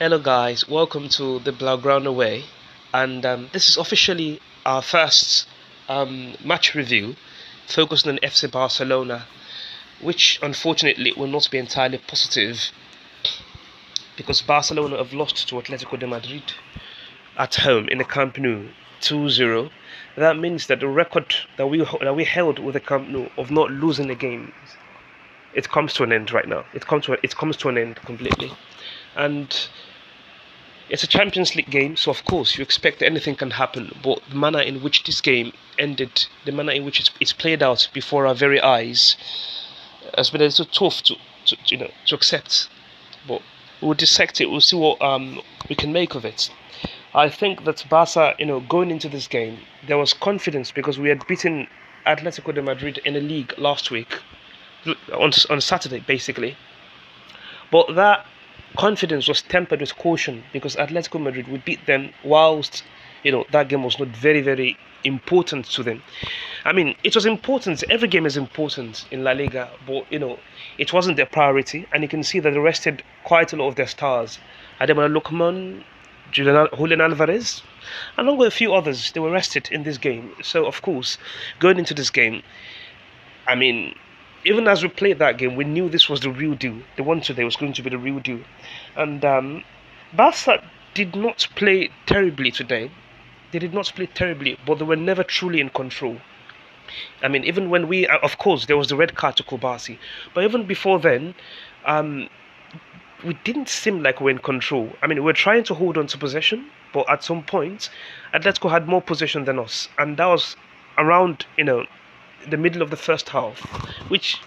Hello, guys. Welcome to the Blaugrana Away, and this is officially our first match review, focused on FC Barcelona, which unfortunately will not be entirely positive because Barcelona have lost to Atlético de Madrid at home in the Camp Nou 2-0. That means that the record that we held with the Camp Nou of not losing a game, it comes to an end right now. It comes to an end completely, and it's a Champions League game, so of course you expect that anything can happen. But the manner in which this game ended, the manner in which it's played out before our very eyes, has been a little tough to accept. But we'll dissect it. We'll see what we can make of it. I think that Barca, going into this game, there was confidence because we had beaten Atletico de Madrid in the league last week, on Saturday basically. But that confidence was tempered with caution because Atletico Madrid would beat them whilst that game was not very, very important to them. I mean, it was important. Every game is important in La Liga, but it wasn't their priority, and you can see that they rested quite a lot of their stars. Ademola Lookman, Julian Alvarez, along with a few others, they were rested in this game. So of course, going into this game, I mean, even as we played that game, we knew this was the real deal. The one today was going to be the real deal. And Barca did not play terribly today. They did not play terribly, but they were never truly in control. I mean, even when of course, there was the red card to Cubarsí, but even before then, we didn't seem like we were in control. I mean, we were trying to hold on to possession, but at some point, Atletico had more possession than us, and that was around, the middle of the first half, which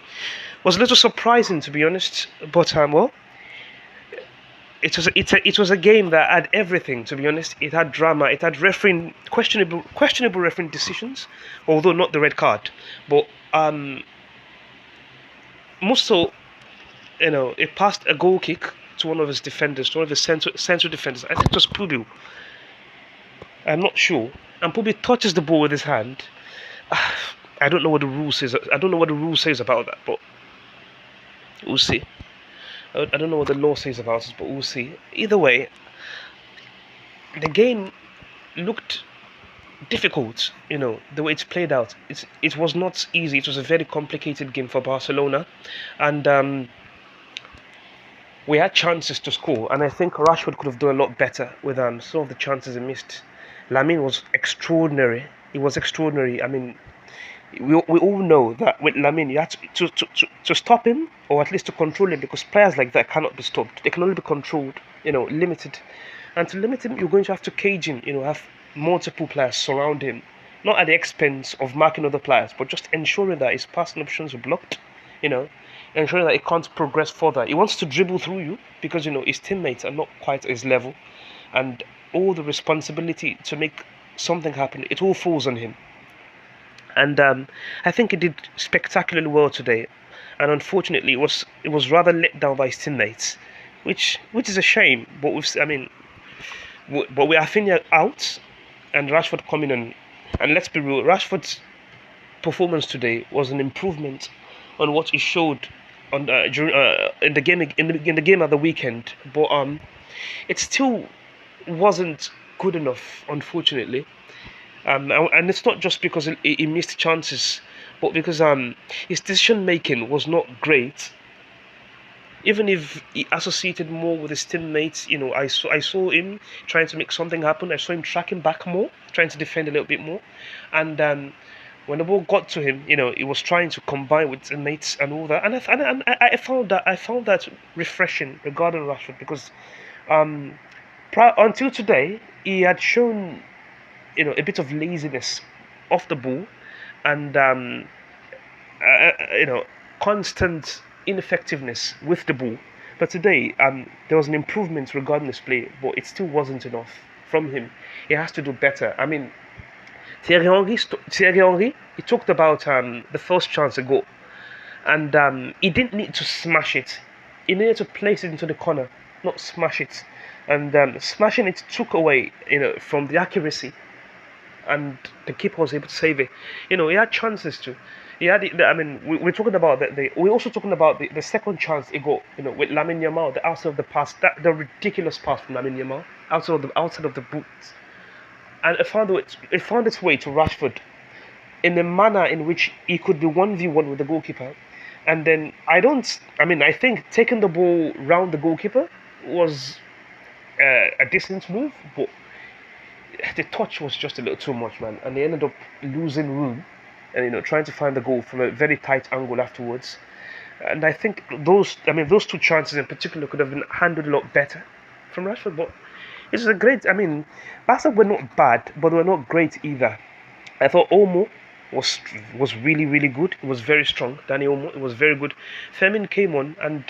was a little surprising, to be honest. But well, it was a game that had everything, to be honest. It had drama, it had questionable refereeing decisions, although not the red card. But Musso, it passed a goal kick to one of his defenders, to one of his central defenders. I think it was Pubil. I'm not sure. And Pubil touches the ball with his hand. I don't know what the rule says. I don't know what the rule says about that, but we'll see. I don't know what the law says about it, but we'll see. Either way, the game looked difficult. The way it's played out. It was not easy. It was a very complicated game for Barcelona, and we had chances to score, and I think Rashford could have done a lot better with some of the chances he missed. Lamine was extraordinary. He was extraordinary. I mean, we all know that with Lamine, you have to stop him, or at least to control him, because players like that cannot be stopped. They can only be controlled, limited. And to limit him, you're going to have to cage him, have multiple players surround him, not at the expense of marking other players, but just ensuring that his passing options are blocked, ensuring that he can't progress further. He wants to dribble through you because, his teammates are not quite at his level, and all the responsibility to make something happen, it all falls on him. And I think he did spectacularly well today, and unfortunately, it was rather let down by his teammates, which is a shame. But we are Finja out, and Rashford coming in, and let's be real, Rashford's performance today was an improvement on what he showed on in the game at the weekend, but it still wasn't good enough, unfortunately. And it's not just because he missed chances, but because his decision making was not great. Even if he associated more with his teammates, I saw him trying to make something happen. I saw him tracking back more, trying to defend a little bit more, and when the ball got to him, he was trying to combine with teammates and all that. And I found that refreshing regarding Rashford, because until today he had shown a bit of laziness off the ball, and constant ineffectiveness with the ball. But today, there was an improvement regarding his play, but it still wasn't enough from him. He has to do better. I mean, Thierry Henry, he talked about the first chance ago, and he didn't need to smash it. He needed to place it into the corner, not smash it. And smashing it took away, from the accuracy. and the keeper was able to save it. He had chances to. He had. I mean, we're talking about we're also talking about the second chance he got. With Lamine Yamal, the outside of the pass, the ridiculous pass from Lamine Yamal outside of the boot, and it found its way to Rashford in a manner in which he could be 1v1 with the goalkeeper. And then I think taking the ball round the goalkeeper was a decent move, but the touch was just a little too much, man. And they ended up losing room and trying to find the goal from a very tight angle afterwards. And I think those two chances in particular could have been handled a lot better from Rashford. But it's a great. Barca were not bad, but they were not great either. I thought Olmo was really, really good. It was very strong. Danny Olmo, it was very good. Fermin came on and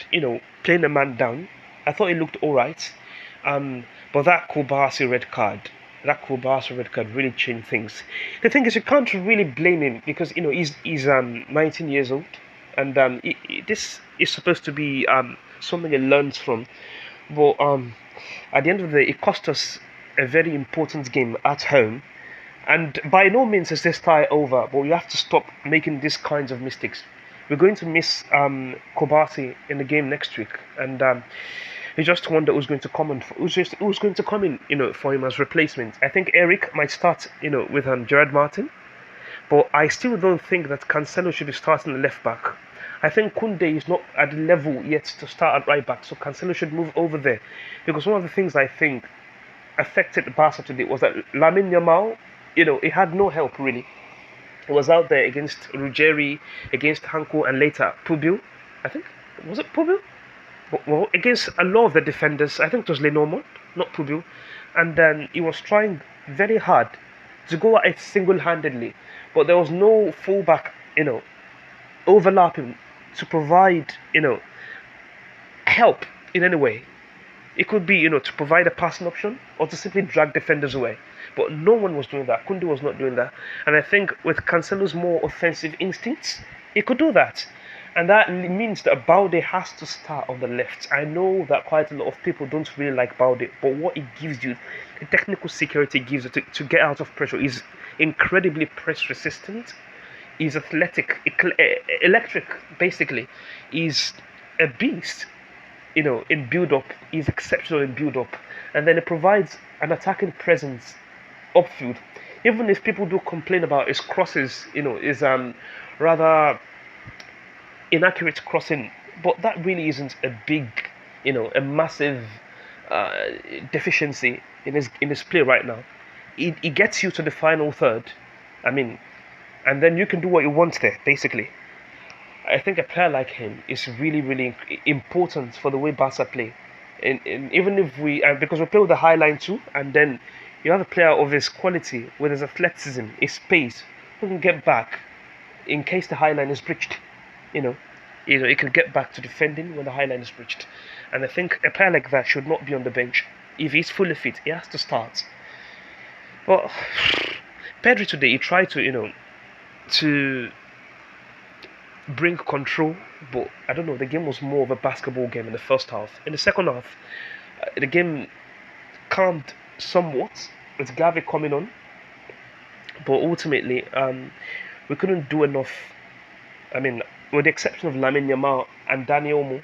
playing the man down. I thought he looked all right. But that Cubarsí red card really changed things. The thing is, you can't really blame him because he's 19 years old, and this is supposed to be something he learns from. But at the end of the day, it cost us a very important game at home. And by no means is this tie over, but we have to stop making these kinds of mistakes. We're going to miss Cubarsí in the game next week, and you just wonder who's going to come in. Who's going to come in, for him as replacement. I think Eric might start, with Gerard Martin, but I still don't think that Cancelo should be starting the left back. I think Koundé is not at the level yet to start at right back, so Cancelo should move over there, because one of the things I think affected Barca today was that Lamine Yamal, he had no help really. He was out there against Ruggeri, against Hanko, and later Pubil. I think was it Pubil? Well, against a lot of the defenders. I think it was Lenormand, not Pubil, and then he was trying very hard to go at it single-handedly, but there was no fullback, overlapping to provide, help in any way. It could be, to provide a passing option or to simply drag defenders away. But no one was doing that. Koundé was not doing that. And I think with Cancelo's more offensive instincts, he could do that. And that means that Balde has to start on the left. I know that quite a lot of people don't really like Balde, but what it gives you, the technical security it gives you to get out of pressure, is incredibly press resistant. He's athletic, electric, basically. He's a beast. In build-up, he's exceptional in build-up, and then it provides an attacking presence upfield. Even if people do complain about his crosses, his rather inaccurate crossing, but that really isn't a big, a massive deficiency in his play right now. He gets you to the final third, and then you can do what you want there, basically. I think a player like him is really, really important for the way Barca play. And even if because we play with the high line too, and then you have a player of his quality, with his athleticism, his pace, who can get back in case the high line is breached. He can get back to defending when the high line is breached. And I think a player like that should not be on the bench. If he's fully fit, he has to start. Well, Pedri today, he tried to bring control, but I don't know, the game was more of a basketball game in the first half. In the second half, the game calmed somewhat with Gavi coming on, but ultimately we couldn't do enough. With the exception of Lamine Yamal and Dani Olmo,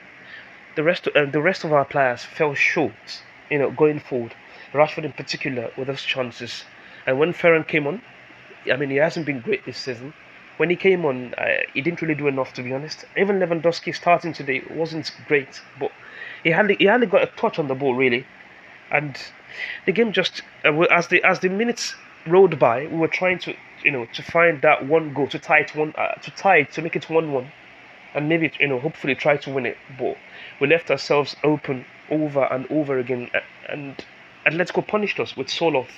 the rest of our players fell short, going forward. Rashford in particular with those chances. And when Ferran came on, he hasn't been great this season. When he came on, he didn't really do enough, to be honest. Even Lewandowski starting today wasn't great, but he hardly got a touch on the ball really. And the game just as the minutes rolled by, we were trying to to find that one goal to tie it to make it 1-1, and maybe hopefully try to win it. But we left ourselves open over and over again, and Atletico punished us with Sørloth.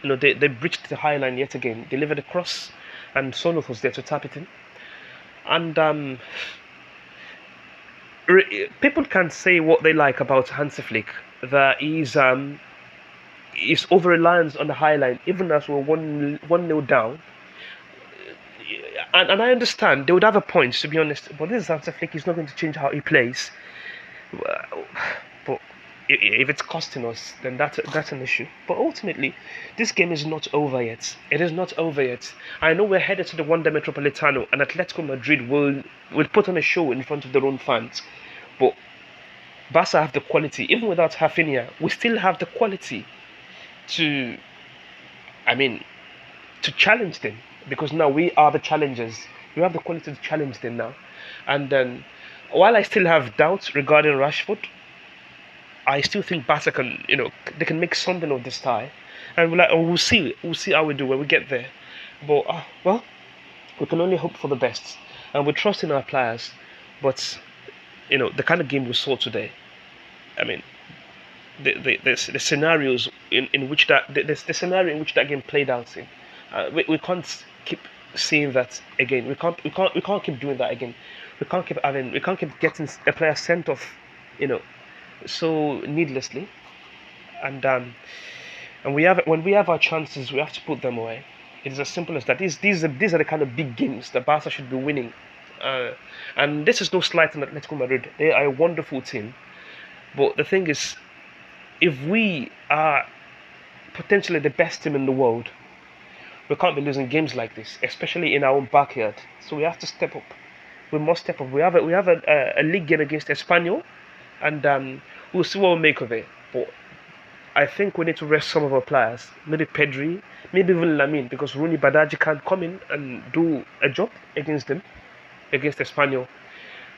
They breached the high line yet again, delivered a cross, and Sørloth was there to tap it in. And people can say what they like about Hansi Flick, that he's over-reliance on the high line, even as we're 1-0 down. And I understand, they would have a point, to be honest, but this is Hansi Flick. He's not going to change how he plays. But if it's costing us, then that's an issue. But ultimately, this game is not over yet. It is not over yet. I know we're headed to the Wanda Metropolitano, and Atletico Madrid will put on a show in front of their own fans. But Barca have the quality, even without Rafinha, we still have the quality to, I mean, to challenge them, because now we are the challengers. We have the quality to challenge them now. And then, while I still have doubts regarding Rashford, I still think Barca can, they can make something of this tie, and we'll see how we do when we get there. But well, we can only hope for the best, and we trust in our players. But the kind of game we saw today, I mean, the scenarios in which the scenario in which that game played out in, we can't keep seeing that again. We can't keep doing that again. We can't keep getting a player sent off, so needlessly. And when we have our chances, we have to put them away. It is as simple as that. These are the kind of big games that Barca should be winning. And this is no slight on Atletico Madrid. They are a wonderful team. But the thing is, if we are potentially the best team in the world, we can't be losing games like this, especially in our own backyard. So we have to step up. We must step up. We have a league game against Espanyol, and we'll see what we make of it. But I think we need to rest some of our players. Maybe Pedri, maybe even Lamine, because Rooney Badaji can't come in and do a job against Espanyol.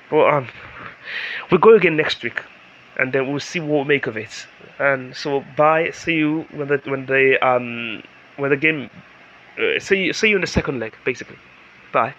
But we go again next week, and then we'll see what we make of it. And so bye. See you when the game. See you in the second leg, basically. Bye.